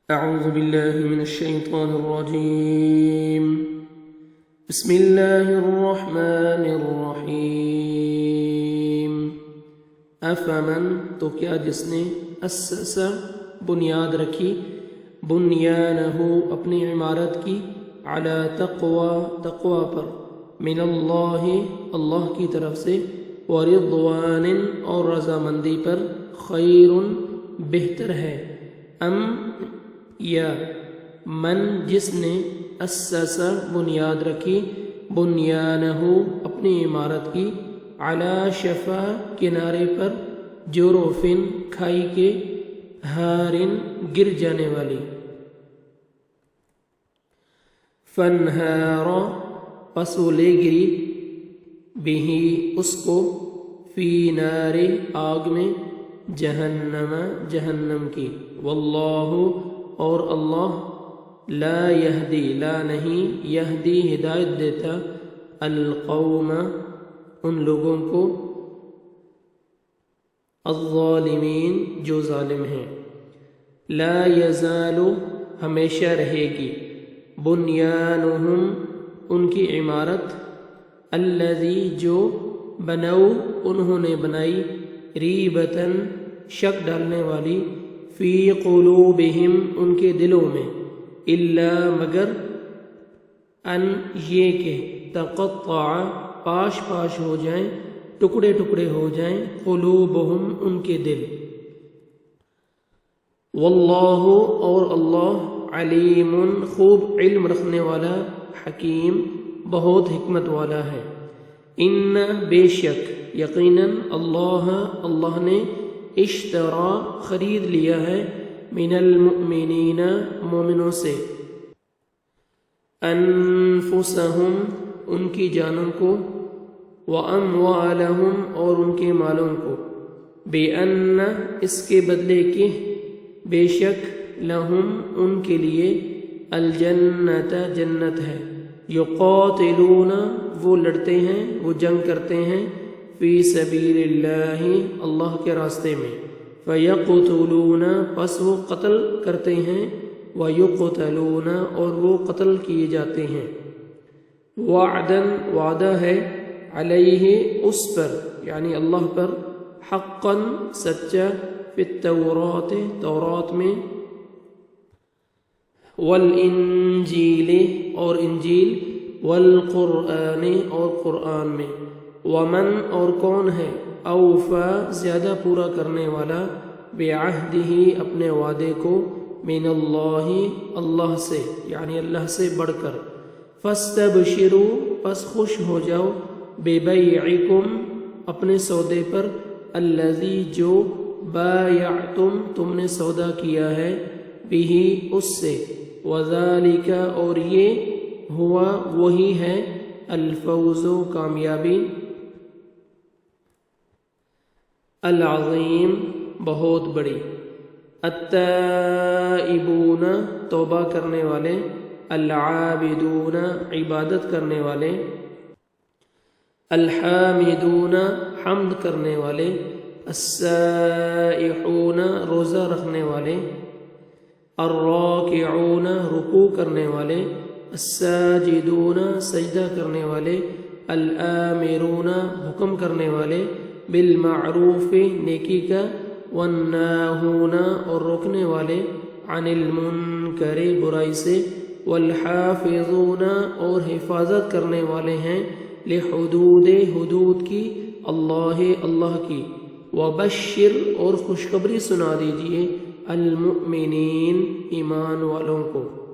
أعوذ بالله من الشيطان الرجيم بسم الله الرحمن الرحيم أفمن تو کیا جس نے اسس بنیاد رکھی بنیانہ اپنی عمارت کی علی تقوی پر من اللہ کی طرف سے ورضوان اور رضامندی پر خیر بہتر ہے ام یا من جس نے اسس بنیاد رکھی بنیانہ اپنی عمارت کی علی شفا کنارے پر جروفن کھائی کے ہارن گر جانے والی فنہار پس وہ لے گری بھی اس کو فی نار آگ میں جہنم کی واللہ اور اللہ لا یہدی لا نہیں یہدی ہدایت دیتا القوم ان لوگوں کو الظالمین جو ظالم ہیں لا یزال ہمیشہ رہے گی بنیانہم ان کی عمارت الذی جو بنو انہوں نے بنائی ریبتن شک ڈالنے والی فی قلوبہم ان کے دلوں میں الا مگر ان یہ کہ تقطع پاش ہو جائیں ٹکڑے ہو جائیں قلوبہم ان کے دل واللہ اور اللہ علیم خوب علم رکھنے والا حکیم بہت حکمت والا ہے ان بے شک یقیناً اللہ نے اشترا خرید لیا ہے من المؤمنین مومنوں سے انفسہم ان کی جانوں کو واموالہم اور ان کے مالوں کو بان اس کے بدلے کہ بے شک لہم ان کے لیے الجنت جنت ہے یقاتلون وہ لڑتے ہیں وہ جنگ کرتے ہیں فی سبیل اللہ اللہ کے راستے میں فیقتلون پس وہ قتل کرتے ہیں ویقتلون اور وہ قتل کیے جاتے ہیں وعدہ ہے علیہ اس پر یعنی اللہ پر حقا سچا فی التورات تورات میں والانجیل اور انجیل والقرآن اور قرآن میں ومن اور کون ہے اوفا زیادہ پورا کرنے والا بعہدہ اپنے وعدے کو من اللہ سے یعنی اللہ سے بڑھ کر فاستبشروا پس خوش ہو جاؤ ببیعکم اپنے سودے پر الذی جو بایعتم تم نے سودا کیا ہے بہ اس سے وذالک اور یہ ہوا وہی ہے الفوز کامیابی العظیم بہت بڑی التائبون توبہ کرنے والے العابدون عبادت کرنے والے الحامدون حمد کرنے والے السائحون روزہ رکھنے والے الراکعون رکوع کرنے والے الساجدون سجدہ کرنے والے الآمرون حکم کرنے والے بالمعروف نیکی کا والناہون اور روکنے والے عن المنکر برائی سے والحافظون اور حفاظت کرنے والے ہیں حدود کی اللہ کی وبشر اور خوشخبری سنا دیجئے المؤمنین ایمان والوں کو